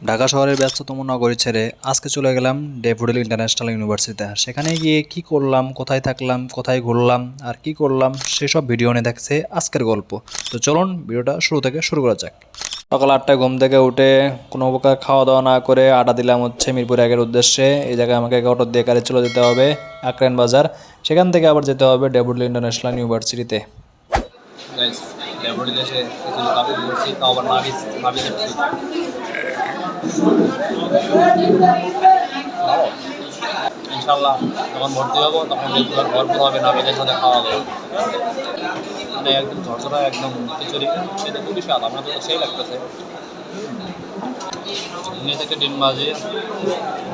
ঢাকা শহরের ব্যস্ততম নগরী ছেড়ে আজকে চলে গেলাম ড্যাফোডিল ইন্টারন্যাশনাল ইউনিভার্সিটিতে। সেখানে গিয়ে কি করলাম, কোথায় থাকলাম, কোথায় ঘুরলাম আর কি করলাম সেসব ভিডিও নিয়ে দেখছে আজকের গল্প। তো চলুন ভিডিওটা শুরু থেকে শুরু করা যাক। সকাল 8টায় ঘুম থেকে উঠে কোনো প্রকার খাওয়া দাওয়া না করে আটা দিলাম হচ্ছে মিরপুর 1-এর উদ্দেশ্যে। এই জায়গায় আমাকে অটো দিয়ে গাড়ি চলে যেতে হবে আকরান বাজার, সেখান থেকে আবার যেতে হবে ড্যাফোডিল ইন্টারন্যাশনাল ইউনিভার্সিটিতে। ড্যাফোডিল এসে কিছু কাপড় পরছি, তাও আবার নাবিজের ইনশাল্লাহ যখন ভর্তি হবো তখন রেগুলার ভরপুর হবে নাবিজের সাথে খাওয়া দাওয়া। মানে একদম ঝরঝরা একদম খিচুড়ি, সেটা খুবই স্বাদ, আমার তো সেই লাগতেছে। থেকে ডিম ভাজি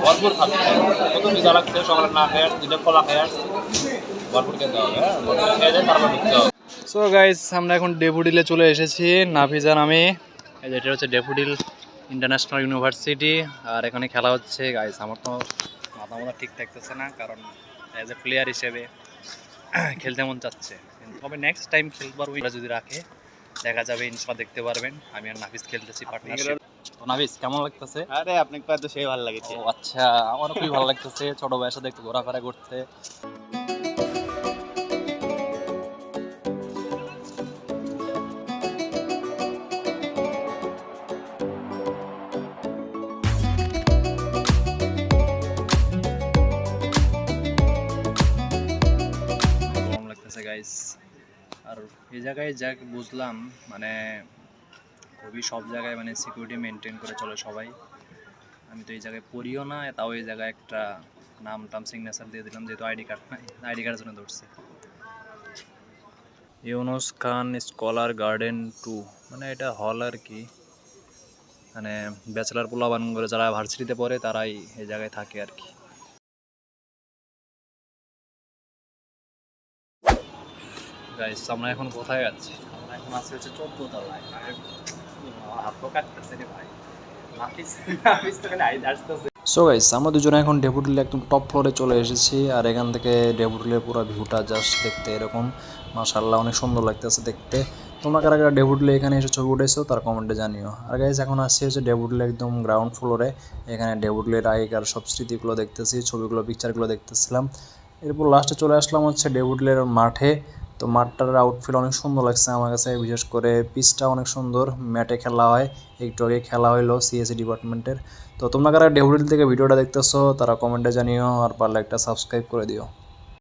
ভরপুর খাচ্ছে, কত মজা লাগছে। সকালে না খেয়ে দুটো কলা খেয়ে আসছে, ভরপুর খেতে হবে। হ্যাঁ, ভরপুর খেয়ে যায় তারপর ঢুকতে হবে। সো গাইস, আমরা এখন ড্যাফোডিলে চলে এসেছি, নাফিজার আমি। এটা হচ্ছে ড্যাফোডিল ইন্টারন্যাশনাল ইউনিভার্সিটি, আর এখানে খেলা হচ্ছে। গাইস আমার তো মাথা ঠিক থাকতেছে না, কারণ অ্যাজ এ প্লেয়ার হিসেবে খেলতে মন চাচ্ছে, তবে নেক্সট টাইম খেলতে পারবো যদি রাখে, দেখা যাবে ইনশাআল্লাহ দেখতে পারবেন। আমি আর নাফিজ খেলতেছি পার্টনারশিপ। তো নাফিজ কেমন লাগতেছে? আরে আপনাকে তো সেই ভালো লাগছে। ও আচ্ছা, আমারও খুবই ভালো লাগতেছে ছোট ভাইয়ের সাথে একটু ঘোরাফেরা করতে। গাইস, আর এই জায়গায় যা বুঝলাম, মানে খুবই সব জায়গায় মানে সিকিউরিটি মেনটেন করে চলে সবাই। আমি তো এই জায়গায় পড়িও না, তাও এই জায়গায় একটা নাম টাম সিগনেচার দিয়ে দিলাম, যেহেতু আইডি কার্ড নাই, আইডি কার্ডের জন্য ধরছে। ইউনুস খান স্কলার গার্ডেন 2, মানে এটা হল আর কি, মানে ব্যাচেলার পোলাপান করে যারা ভার্সিটিতে পড়ে তারাই এই জায়গায় থাকে আর কি। গাইস, আমরা এখন কোথায় যাচ্ছি? আমরা এখন আছি হচ্ছে 14 তলায়। সো গাইস, আমরা দুজনে এখন ড্যাফোডিলে একদম টপ ফ্লোরে চলে এসেছি, আর এখান থেকে ড্যাফোডিলের পুরো ভিউটা জাস্ট দেখতে এরকম মাশাআল্লাহ অনেক সুন্দর লাগতেছে দেখতে। তোমরা কারা কারা ড্যাফোডিলে এখানে এসে ছবি উঠেছো তার কমেন্টে জানিও। আর গাইস, এখন আসছি হচ্ছে ড্যাফোডিলে একদম গ্রাউন্ড ফ্লোরে। এখানে ড্যাফোডিলের আগেকার সব স্মৃতিগুলো দেখতেছি, ছবিগুলো, পিকচারগুলো দেখতেছিলাম। এরপর লাস্টে চলে আসলাম হচ্ছে ড্যাফোডিলের মাঠে। তো মাঠটার আউটফিট অনেক সুন্দর লাগছে আমার কাছে, বিশেষ করে পিচটা অনেক সুন্দর, ম্যাটে খেলা হয়। একটু আগে খেলা হইলো সিএসসি ডিপার্টমেন্টের। তো তোমরা কারা ড্যাফোডিল থেকে ভিডিওটা দেখতেছো তারা কমেন্টে জানিও, আর পারলে একটা সাবস্ক্রাইব করে দিও।